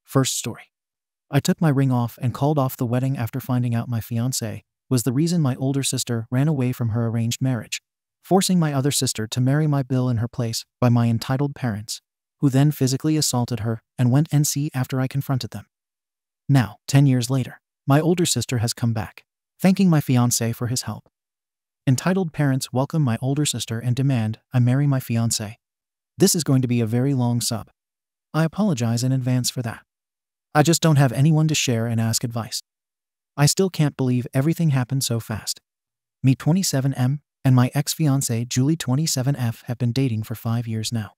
First story. I took my ring off and called off the wedding after finding out my fiancé was the reason my older sister ran away from her arranged marriage, forcing my other sister to marry my Bill in her place by my entitled parents, who then physically assaulted her and went NC after I confronted them. Now, 10 years later, my older sister has come back, thanking my fiancé for his help. Entitled parents welcome my older sister and demand I marry my fiancé. This is going to be a very long sub. I apologize in advance for that. I just don't have anyone to share and ask advice. I still can't believe everything happened so fast. Me 27M and my ex-fiancée Julie 27F have been dating for 5 years now.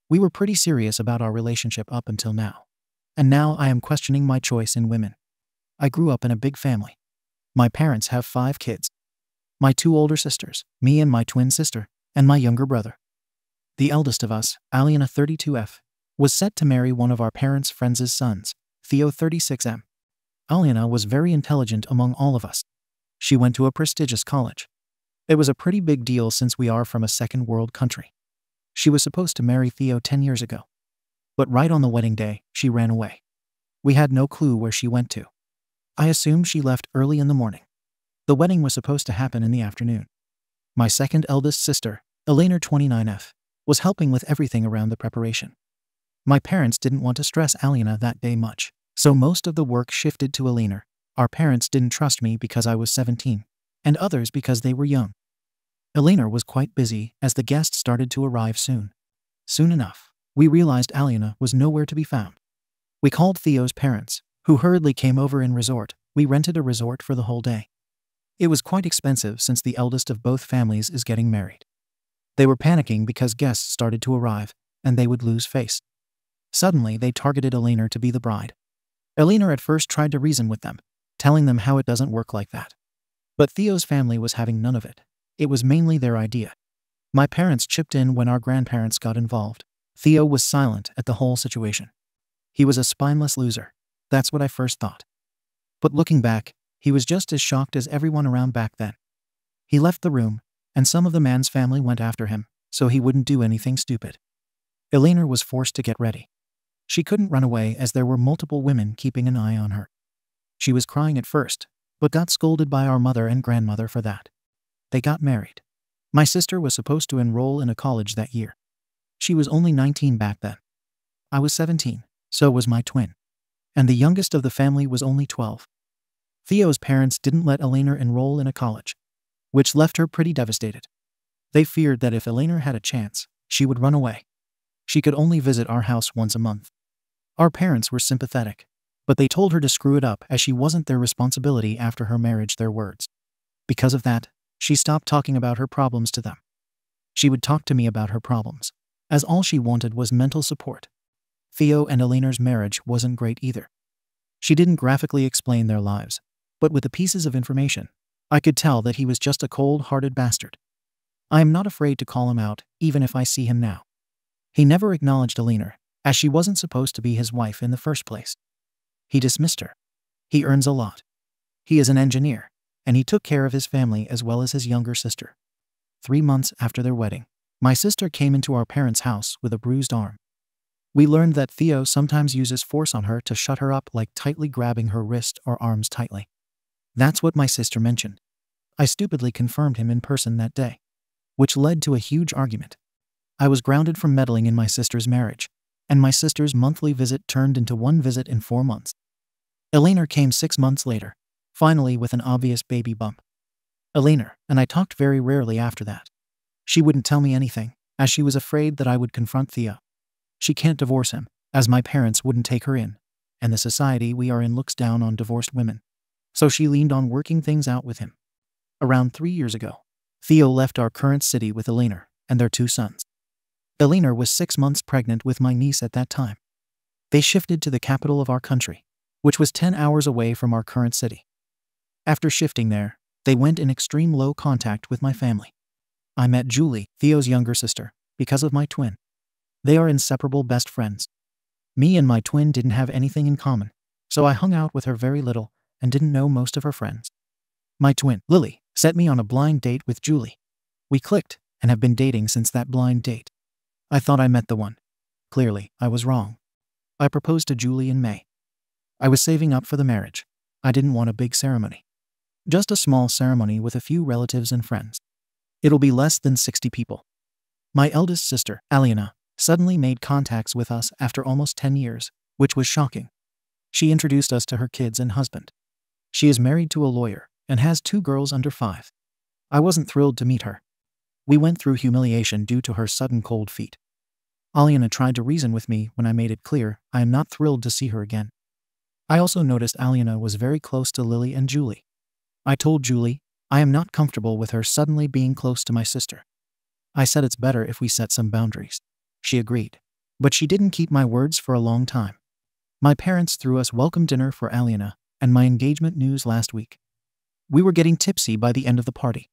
We were pretty serious about our relationship up until now. And now I am questioning my choice in women. I grew up in a big family. My parents have 5 kids. My 2 older sisters, me and my twin sister, and my younger brother. The eldest of us, Aliana 32F, was set to marry one of our parents' friends' sons, Theo 36M. Aliana was very intelligent among all of us. She went to a prestigious college. It was a pretty big deal since we are from a second world country. She was supposed to marry Theo 10 years ago. But right on the wedding day, she ran away. We had no clue where she went to. I assumed she left early in the morning. The wedding was supposed to happen in the afternoon. My second eldest sister, Elena 29F, was helping with everything around the preparation. My parents didn't want to stress Aliana that day much, so most of the work shifted to Elena. Our parents didn't trust me because I was 17, and others because they were young. Elena was quite busy as the guests started to arrive soon. Soon enough, we realized Aliana was nowhere to be found. We called Theo's parents, who hurriedly came over in resort. We rented a resort for the whole day. It was quite expensive since the eldest of both families is getting married. They were panicking because guests started to arrive, and they would lose face. Suddenly, they targeted Elena to be the bride. Elena at first tried to reason with them, telling them how it doesn't work like that. But Theo's family was having none of it. It was mainly their idea. My parents chipped in when our grandparents got involved. Theo was silent at the whole situation. He was a spineless loser. That's what I first thought. But looking back, he was just as shocked as everyone around back then. He left the room, and some of the man's family went after him, so he wouldn't do anything stupid. Elena was forced to get ready. She couldn't run away as there were multiple women keeping an eye on her. She was crying at first, but got scolded by our mother and grandmother for that. They got married. My sister was supposed to enroll in a college that year. She was only 19 back then. I was 17, so was my twin. And the youngest of the family was only 12. Theo's parents didn't let Elena enroll in a college, which left her pretty devastated. They feared that if Elena had a chance, she would run away. She could only visit our house once a month. Our parents were sympathetic, but they told her to screw it up as she wasn't their responsibility after her marriage, their words. Because of that, she stopped talking about her problems to them. She would talk to me about her problems, as all she wanted was mental support. Theo and Elena's marriage wasn't great either. She didn't graphically explain their lives, but with the pieces of information, I could tell that he was just a cold-hearted bastard. I am not afraid to call him out, even if I see him now. He never acknowledged Elena, as she wasn't supposed to be his wife in the first place. He dismissed her. He earns a lot. He is an engineer, and he took care of his family as well as his younger sister. 3 months after their wedding, my sister came into our parents' house with a bruised arm. We learned that Theo sometimes uses force on her to shut her up, like tightly grabbing her wrist or arms tightly. That's what my sister mentioned. I stupidly confirmed him in person that day, which led to a huge argument. I was grounded from meddling in my sister's marriage, and my sister's monthly visit turned into 1 visit in 4 months. Elena came 6 months later, finally with an obvious baby bump. Elena and I talked very rarely after that. She wouldn't tell me anything, as she was afraid that I would confront Theo. She can't divorce him, as my parents wouldn't take her in, and the society we are in looks down on divorced women. So she leaned on working things out with him. Around 3 years ago, Theo left our current city with Elena and their 2 sons. Elena was 6 months pregnant with my niece at that time. They shifted to the capital of our country, which was 10 hours away from our current city. After shifting there, they went in extreme low contact with my family. I met Julie, Theo's younger sister, because of my twin. They are inseparable best friends. Me and my twin didn't have anything in common, so I hung out with her very little and didn't know most of her friends. My twin, Lily, set me on a blind date with Julie. We clicked and have been dating since that blind date. I thought I met the one. Clearly, I was wrong. I proposed to Julie in May. I was saving up for the marriage. I didn't want a big ceremony. Just a small ceremony with a few relatives and friends. It'll be less than 60 people. My eldest sister, Aliana, suddenly made contacts with us after almost 10 years, which was shocking. She introduced us to her kids and husband. She is married to a lawyer and has 2 girls under 5. I wasn't thrilled to meet her. We went through humiliation due to her sudden cold feet. Aliana tried to reason with me when I made it clear I am not thrilled to see her again. I also noticed Aliana was very close to Lily and Julie. I told Julie I am not comfortable with her suddenly being close to my sister. I said it's better if we set some boundaries. She agreed. But she didn't keep my words for a long time. My parents threw us welcome dinner for Aliana and my engagement news last week. We were getting tipsy by the end of the party.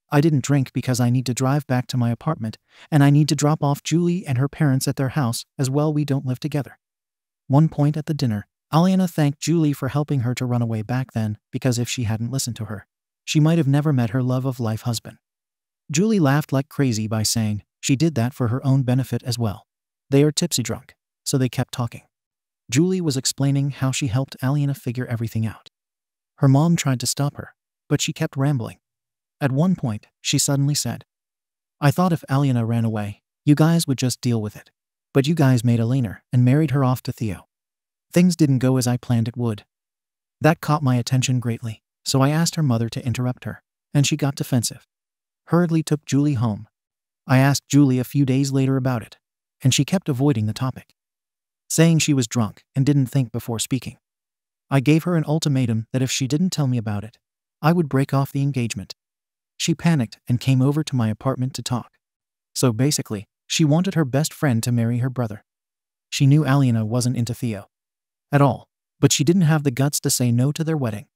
I didn't drink because I need to drive back to my apartment, and I need to drop off Julie and her parents at their house as well. We don't live together. One point at the dinner, Aliana thanked Julie for helping her to run away back then, because if she hadn't listened to her, she might have never met her love of life husband. Julie laughed like crazy by saying she did that for her own benefit as well. They are tipsy drunk, so they kept talking. Julie was explaining how she helped Aliana figure everything out. Her mom tried to stop her, but she kept rambling. At one point, she suddenly said, "I thought if Aliana ran away, you guys would just deal with it. But you guys made Elena and married her off to Theo. Things didn't go as I planned it would." That caught my attention greatly, so I asked her mother to interrupt her, and she got defensive. Hurriedly took Julie home. I asked Julie a few days later about it, and she kept avoiding the topic, saying she was drunk and didn't think before speaking. I gave her an ultimatum that if she didn't tell me about it, I would break off the engagement. She panicked and came over to my apartment to talk. So basically, she wanted her best friend to marry her brother. She knew Aliana wasn't into Theo at all, but she didn't have the guts to say no to their wedding.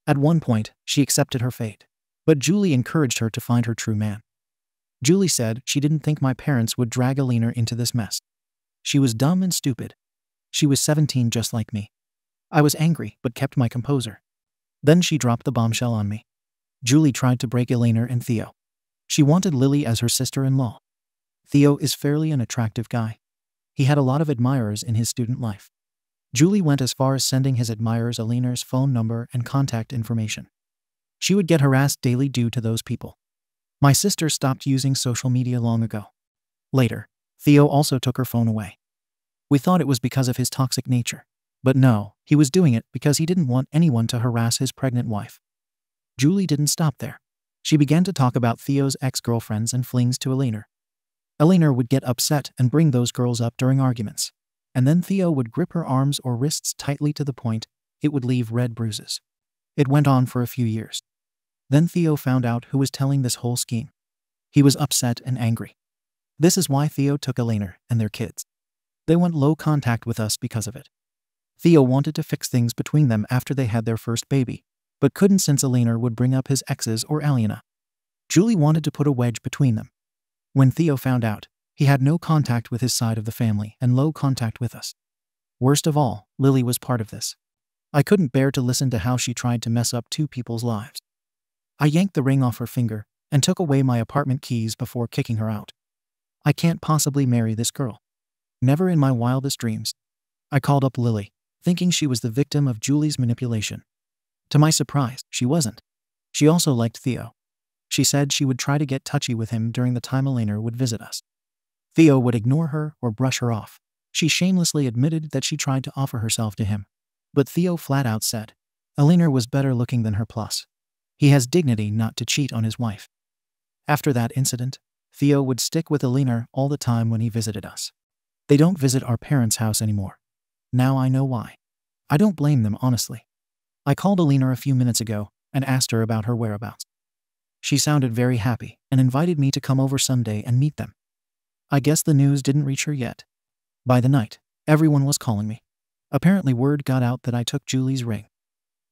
At one point, she accepted her fate, but Julie encouraged her to find her true man. Julie said she didn't think my parents would drag Elena into this mess. She was dumb and stupid. She was 17 just like me. I was angry but kept my composure. Then she dropped the bombshell on me. Julie tried to break Elena and Theo. She wanted Lily as her sister-in-law. Theo is fairly an attractive guy. He had a lot of admirers in his student life. Julie went as far as sending his admirers Elena's phone number and contact information. She would get harassed daily due to those people. My sister stopped using social media long ago. Later, Theo also took her phone away. We thought it was because of his toxic nature. But no, he was doing it because he didn't want anyone to harass his pregnant wife. Julie didn't stop there. She began to talk about Theo's ex-girlfriends and flings to Elena. Elena would get upset and bring those girls up during arguments. And then Theo would grip her arms or wrists tightly to the point it would leave red bruises. It went on for a few years. Then Theo found out who was telling this whole scheme. He was upset and angry. This is why Theo took Elena and their kids. They went low contact with us because of it. Theo wanted to fix things between them after they had their first baby, but couldn't since Elena would bring up his exes or Aliana. Julie wanted to put a wedge between them. When Theo found out, he had no contact with his side of the family and low contact with us. Worst of all, Lily was part of this. I couldn't bear to listen to how she tried to mess up 2 people's lives. I yanked the ring off her finger and took away my apartment keys before kicking her out. I can't possibly marry this girl. Never in my wildest dreams. I called up Lily, thinking she was the victim of Julie's manipulation. To my surprise, she wasn't. She also liked Theo. She said she would try to get touchy with him during the time Elena would visit us. Theo would ignore her or brush her off. She shamelessly admitted that she tried to offer herself to him. But Theo flat out said Elena was better looking than her plus. He has dignity not to cheat on his wife. After that incident, Theo would stick with Elena all the time when he visited us. They don't visit our parents' house anymore. Now I know why. I don't blame them, honestly. I called Elena a few minutes ago and asked her about her whereabouts. She sounded very happy and invited me to come over someday and meet them. I guess the news didn't reach her yet. By the night, everyone was calling me. Apparently word got out that I took Julie's ring.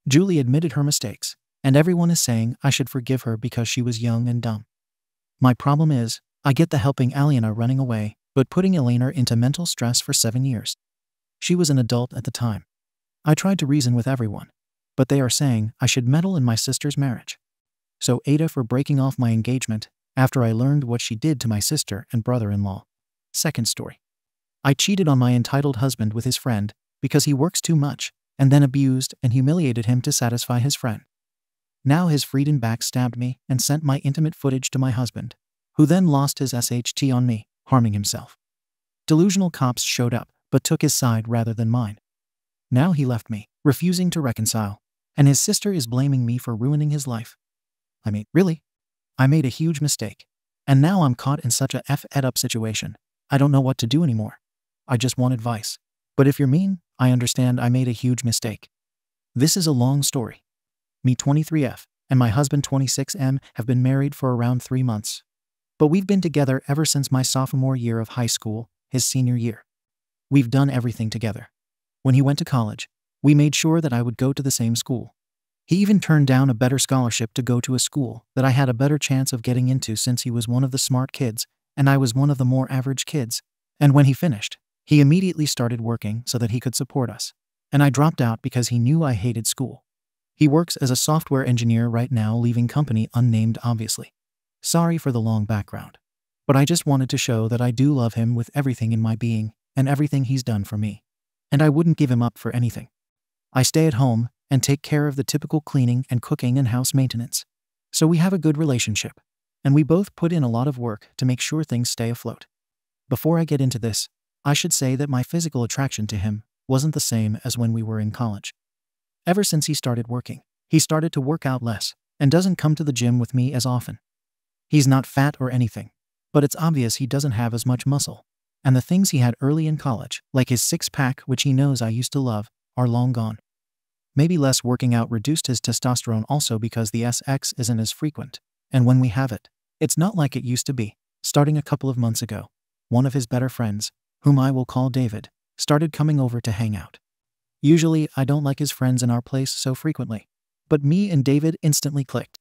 Julie admitted her mistakes, and everyone is saying I should forgive her because she was young and dumb. My problem is, I get the helping Aliana running away, but putting Elena into mental stress for 7 years. She was an adult at the time. I tried to reason with everyone, but they are saying I should meddle in my sister's marriage. So AITAH for breaking off my engagement after I learned what she did to my sister and brother-in-law. Second story. I cheated on my entitled husband with his friend because he works too much, and then abused and humiliated him to satisfy his friend. Now his freedom backstabbed me and sent my intimate footage to my husband, who then lost his SHT on me, harming himself. Delusional cops showed up, but took his side rather than mine. Now he left me, refusing to reconcile, and his sister is blaming me for ruining his life. I mean, really? I made a huge mistake. And now I'm caught in such a f-ed-up situation. I don't know what to do anymore. I just want advice. But if you're mean, I understand I made a huge mistake. This is a long story. Me 23F and my husband 26M have been married for around 3 months. But we've been together ever since my sophomore year of high school, his senior year. We've done everything together. When he went to college, we made sure that I would go to the same school. He even turned down a better scholarship to go to a school that I had a better chance of getting into since he was one of the smart kids, and I was one of the more average kids. And when he finished, he immediately started working so that he could support us. And I dropped out because he knew I hated school. He works as a software engineer right now, leaving company unnamed obviously. Sorry for the long background. But I just wanted to show that I do love him with everything in my being and everything he's done for me. And I wouldn't give him up for anything. I stay at home and take care of the typical cleaning and cooking and house maintenance. So we have a good relationship, and we both put in a lot of work to make sure things stay afloat. Before I get into this, I should say that my physical attraction to him wasn't the same as when we were in college. Ever since he started working, he started to work out less and doesn't come to the gym with me as often. He's not fat or anything, but it's obvious he doesn't have as much muscle, and the things he had early in college, like his six-pack, which he knows I used to love, are long gone. Maybe less working out reduced his testosterone also because the sex isn't as frequent, and when we have it, it's not like it used to be. Starting a couple of months ago, one of his better friends, whom I will call David, started coming over to hang out. Usually, I don't like his friends in our place so frequently, but me and David instantly clicked.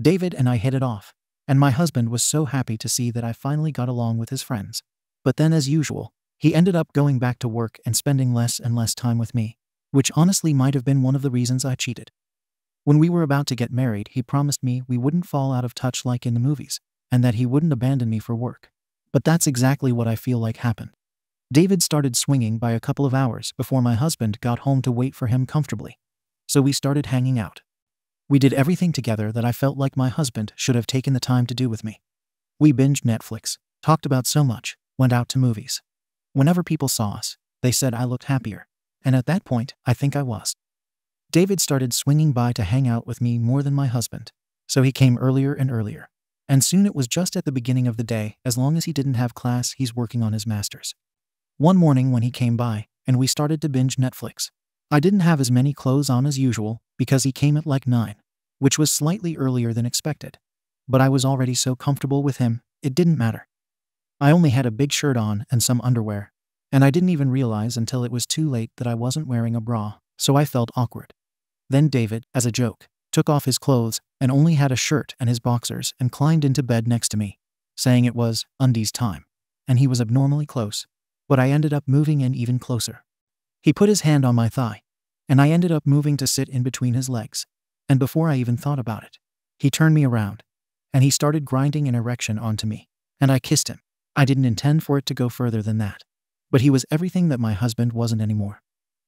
David and I hit it off, and my husband was so happy to see that I finally got along with his friends. But then, as usual, he ended up going back to work and spending less and less time with me, which honestly might have been one of the reasons I cheated. When we were about to get married, he promised me we wouldn't fall out of touch like in the movies, and that he wouldn't abandon me for work. But that's exactly what I feel like happened. David started swinging by a couple of hours before my husband got home to wait for him comfortably. So we started hanging out. We did everything together that I felt like my husband should have taken the time to do with me. We binged Netflix, talked about so much, went out to movies. Whenever people saw us, they said I looked happier. And at that point, I think I was. David started swinging by to hang out with me more than my husband, so he came earlier and earlier. And soon it was just at the beginning of the day. As long as he didn't have class, he's working on his master's. One morning when he came by, and we started to binge Netflix, I didn't have as many clothes on as usual because he came at like 9, which was slightly earlier than expected. But I was already so comfortable with him, it didn't matter. I only had a big shirt on and some underwear, and I didn't even realize until it was too late that I wasn't wearing a bra, so I felt awkward. Then David, as a joke, took off his clothes and only had a shirt and his boxers and climbed into bed next to me, saying it was undies time, and he was abnormally close. But I ended up moving in even closer. He put his hand on my thigh, and I ended up moving to sit in between his legs. And before I even thought about it, he turned me around, and he started grinding an erection onto me, and I kissed him. I didn't intend for it to go further than that. But he was everything that my husband wasn't anymore.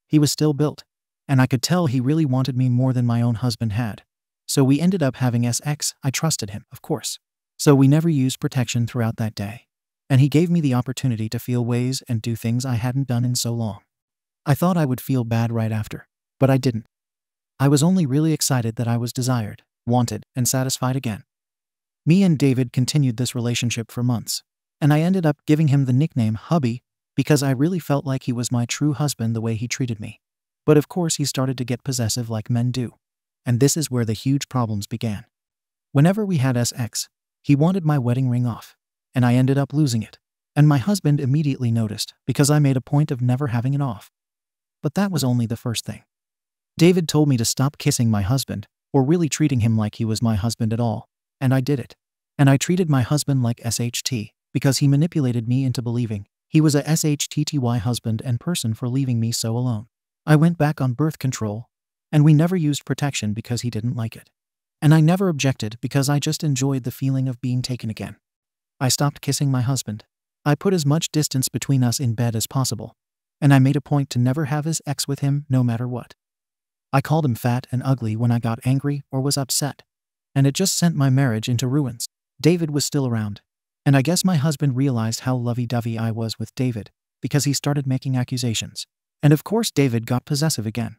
He was still built, and I could tell he really wanted me more than my own husband had. So we ended up having sex. I trusted him, of course. So we never used protection throughout that day. And he gave me the opportunity to feel ways and do things I hadn't done in so long. I thought I would feel bad right after, but I didn't. I was only really excited that I was desired, wanted, and satisfied again. Me and David continued this relationship for months, and I ended up giving him the nickname Hubby because I really felt like he was my true husband the way he treated me. But of course he started to get possessive like men do. And this is where the huge problems began. Whenever we had sex, he wanted my wedding ring off, and I ended up losing it. And my husband immediately noticed because I made a point of never having it off. But that was only the first thing. David told me to stop kissing my husband, or really treating him like he was my husband at all, and I did it. And I treated my husband like SHT, because he manipulated me into believing he was a SHTTY husband and person for leaving me so alone. I went back on birth control, and we never used protection because he didn't like it. And I never objected because I just enjoyed the feeling of being taken again. I stopped kissing my husband. I put as much distance between us in bed as possible, and I made a point to never have his ex with him no matter what. I called him fat and ugly when I got angry or was upset, and it just sent my marriage into ruins. David was still around, and I guess my husband realized how lovey-dovey I was with David because he started making accusations. And of course David got possessive again.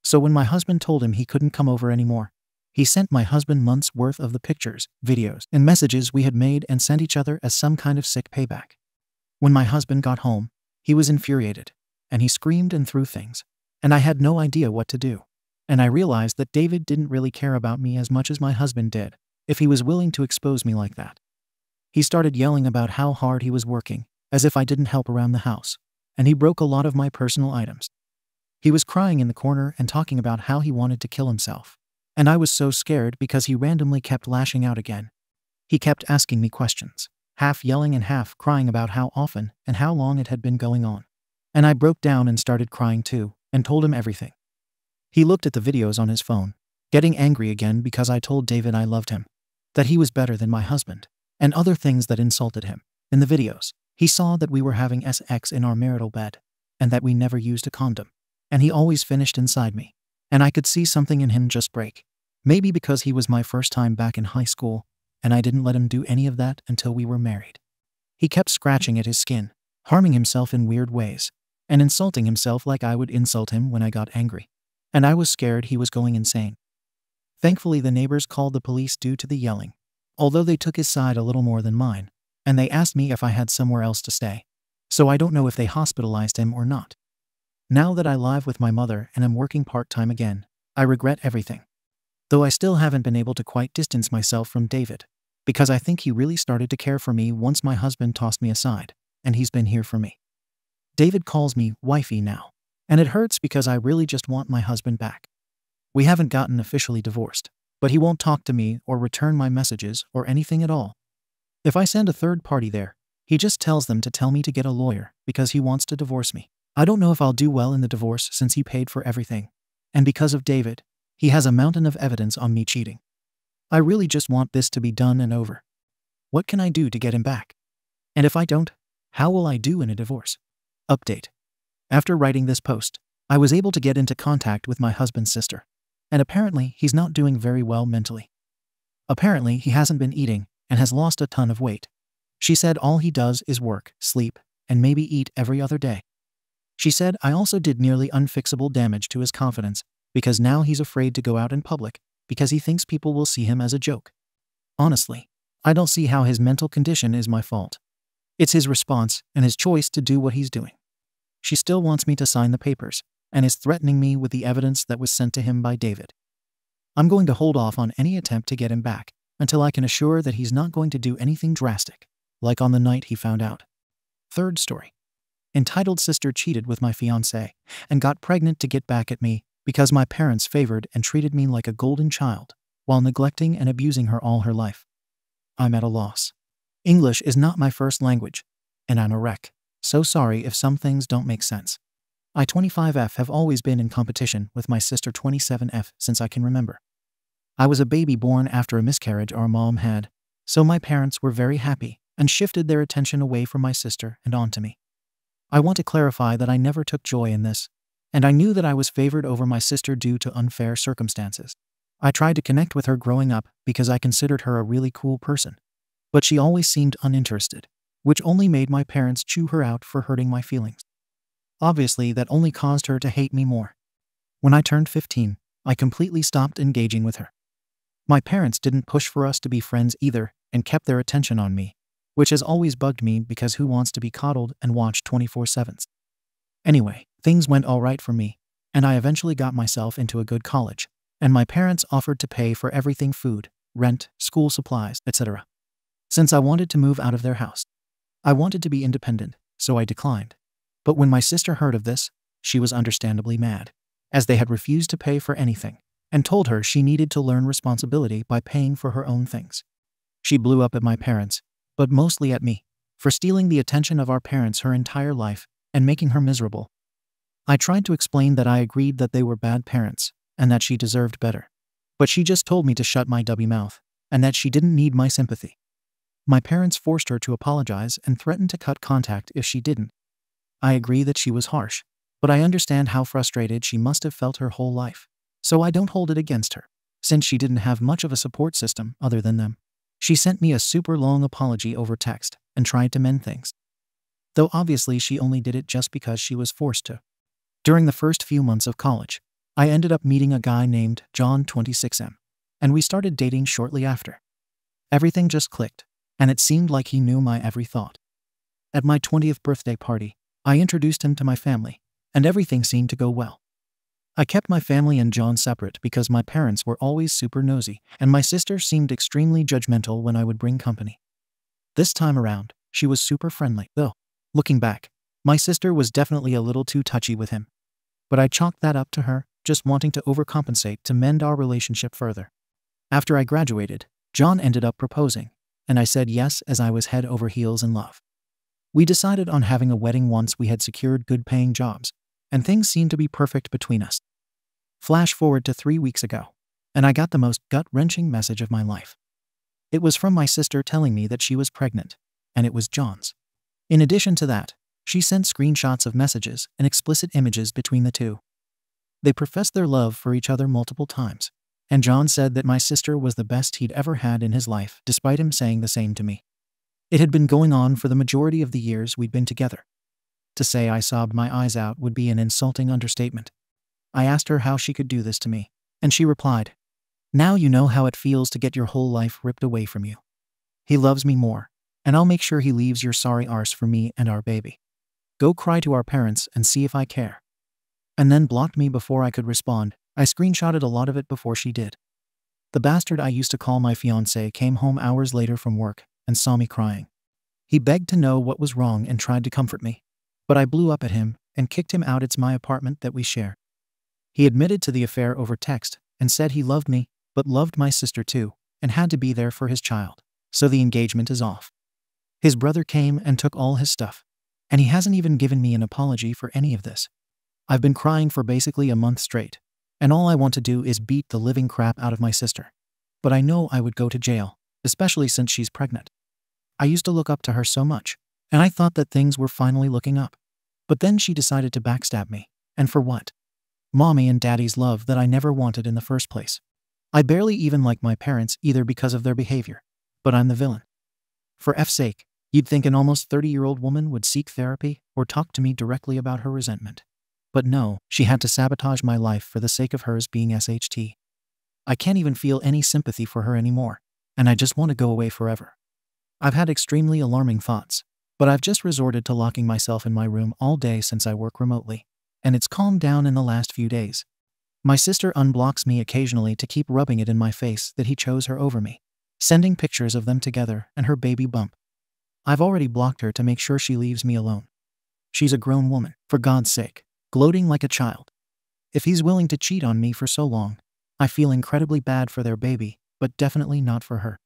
So when my husband told him he couldn't come over anymore, he sent my husband months worth of the pictures, videos, and messages we had made and sent each other as some kind of sick payback. When my husband got home, he was infuriated, and he screamed and threw things, and I had no idea what to do. And I realized that David didn't really care about me as much as my husband did, if he was willing to expose me like that. He started yelling about how hard he was working, as if I didn't help around the house, and he broke a lot of my personal items. He was crying in the corner and talking about how he wanted to kill himself. And I was so scared because he randomly kept lashing out again. He kept asking me questions, half yelling and half crying about how often and how long it had been going on. And I broke down and started crying too, and told him everything. He looked at the videos on his phone, getting angry again because I told David I loved him, that he was better than my husband, and other things that insulted him. In the videos, he saw that we were having sex in our marital bed, and that we never used a condom, and he always finished inside me. And I could see something in him just break. Maybe because he was my first time back in high school, and I didn't let him do any of that until we were married. He kept scratching at his skin, harming himself in weird ways, and insulting himself like I would insult him when I got angry. And I was scared he was going insane. Thankfully, the neighbors called the police due to the yelling, although they took his side a little more than mine, and they asked me if I had somewhere else to stay. So I don't know if they hospitalized him or not. Now that I live with my mother and am working part-time again, I regret everything. Though I still haven't been able to quite distance myself from David, because I think he really started to care for me once my husband tossed me aside, and he's been here for me. David calls me wifey now, and it hurts because I really just want my husband back. We haven't gotten officially divorced, but he won't talk to me or return my messages or anything at all. If I send a third party there, he just tells them to tell me to get a lawyer because he wants to divorce me. I don't know if I'll do well in the divorce since he paid for everything, and because of David, he has a mountain of evidence on me cheating. I really just want this to be done and over. What can I do to get him back? And if I don't, how will I do in a divorce? Update. After writing this post, I was able to get into contact with my husband's sister, and apparently he's not doing very well mentally. Apparently he hasn't been eating and has lost a ton of weight. She said all he does is work, sleep, and maybe eat every other day. She said I also did nearly unfixable damage to his confidence because now he's afraid to go out in public because he thinks people will see him as a joke. Honestly, I don't see how his mental condition is my fault. It's his response and his choice to do what he's doing. She still wants me to sign the papers and is threatening me with the evidence that was sent to him by David. I'm going to hold off on any attempt to get him back until I can assure that he's not going to do anything drastic, like on the night he found out. Third story. Entitled sister cheated with my fiancé and got pregnant to get back at me because my parents favored and treated me like a golden child while neglecting and abusing her all her life. I'm at a loss. English is not my first language, and I'm a wreck. So sorry if some things don't make sense. I 25F have always been in competition with my sister 27F since I can remember. I was a baby born after a miscarriage our mom had, so my parents were very happy and shifted their attention away from my sister and onto me. I want to clarify that I never took joy in this, and I knew that I was favored over my sister due to unfair circumstances. I tried to connect with her growing up because I considered her a really cool person, but she always seemed uninterested, which only made my parents chew her out for hurting my feelings. Obviously, that only caused her to hate me more. When I turned 15, I completely stopped engaging with her. My parents didn't push for us to be friends either and kept their attention on me, which has always bugged me because who wants to be coddled and watched 24/7? Anyway, things went all right for me, and I eventually got myself into a good college, and my parents offered to pay for everything: food, rent, school supplies, etc. Since I wanted to move out of their house. I wanted to be independent, so I declined. But when my sister heard of this, she was understandably mad, as they had refused to pay for anything, and told her she needed to learn responsibility by paying for her own things. She blew up at my parents, but mostly at me, for stealing the attention of our parents her entire life and making her miserable. I tried to explain that I agreed that they were bad parents and that she deserved better. But she just told me to shut my dubby mouth and that she didn't need my sympathy. My parents forced her to apologize and threatened to cut contact if she didn't. I agree that she was harsh, but I understand how frustrated she must have felt her whole life. So I don't hold it against her, since she didn't have much of a support system other than them. She sent me a super long apology over text and tried to mend things. Though obviously she only did it just because she was forced to. During the first few months of college, I ended up meeting a guy named John 26M, and we started dating shortly after. Everything just clicked, and it seemed like he knew my every thought. At my 20th birthday party, I introduced him to my family, and everything seemed to go well. I kept my family and John separate because my parents were always super nosy, and my sister seemed extremely judgmental when I would bring company. This time around, she was super friendly, though. Looking back, my sister was definitely a little too touchy with him. But I chalked that up to her just wanting to overcompensate to mend our relationship further. After I graduated, John ended up proposing, and I said yes as I was head over heels in love. We decided on having a wedding once we had secured good-paying jobs, and things seemed to be perfect between us. Flash forward to 3 weeks ago, and I got the most gut-wrenching message of my life. It was from my sister telling me that she was pregnant, and it was John's. In addition to that, she sent screenshots of messages and explicit images between the two. They professed their love for each other multiple times, and John said that my sister was the best he'd ever had in his life, despite him saying the same to me. It had been going on for the majority of the years we'd been together. To say I sobbed my eyes out would be an insulting understatement. I asked her how she could do this to me, and she replied, "Now you know how it feels to get your whole life ripped away from you. He loves me more, and I'll make sure he leaves your sorry arse for me and our baby. Go cry to our parents and see if I care." And then blocked me before I could respond. I screenshotted a lot of it before she did. The bastard I used to call my fiancé came home hours later from work and saw me crying. He begged to know what was wrong and tried to comfort me, but I blew up at him and kicked him out. It's my apartment that we share. He admitted to the affair over text and said he loved me, but loved my sister too, and had to be there for his child, so the engagement is off. His brother came and took all his stuff, and he hasn't even given me an apology for any of this. I've been crying for basically a month straight, and all I want to do is beat the living crap out of my sister. But I know I would go to jail, especially since she's pregnant. I used to look up to her so much, and I thought that things were finally looking up. But then she decided to backstab me, and for what? Mommy and Daddy's love that I never wanted in the first place. I barely even like my parents either because of their behavior, but I'm the villain. For F's sake, you'd think an almost 30-year-old woman would seek therapy or talk to me directly about her resentment. But no, she had to sabotage my life for the sake of hers being SHT. I can't even feel any sympathy for her anymore, and I just want to go away forever. I've had extremely alarming thoughts, but I've just resorted to locking myself in my room all day since I work remotely, and it's calmed down in the last few days. My sister unblocks me occasionally to keep rubbing it in my face that he chose her over me, sending pictures of them together and her baby bump. I've already blocked her to make sure she leaves me alone. She's a grown woman, for God's sake, gloating like a child. If he's willing to cheat on me for so long, I feel incredibly bad for their baby, but definitely not for her.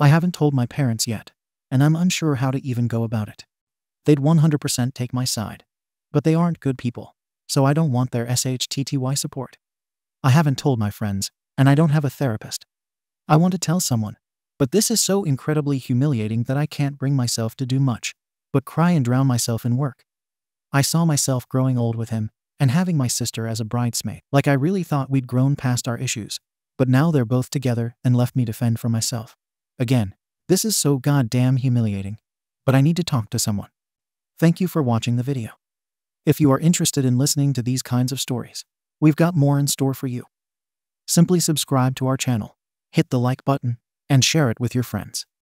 I haven't told my parents yet, and I'm unsure how to even go about it. They'd 100% take my side, but they aren't good people, so I don't want their SHTTY support. I haven't told my friends, and I don't have a therapist. I want to tell someone, but this is so incredibly humiliating that I can't bring myself to do much, but cry and drown myself in work. I saw myself growing old with him, and having my sister as a bridesmaid. Like I really thought we'd grown past our issues, but now they're both together and left me to fend for myself. Again, this is so goddamn humiliating, but I need to talk to someone. Thank you for watching the video. If you are interested in listening to these kinds of stories, we've got more in store for you. Simply subscribe to our channel, hit the like button, and share it with your friends.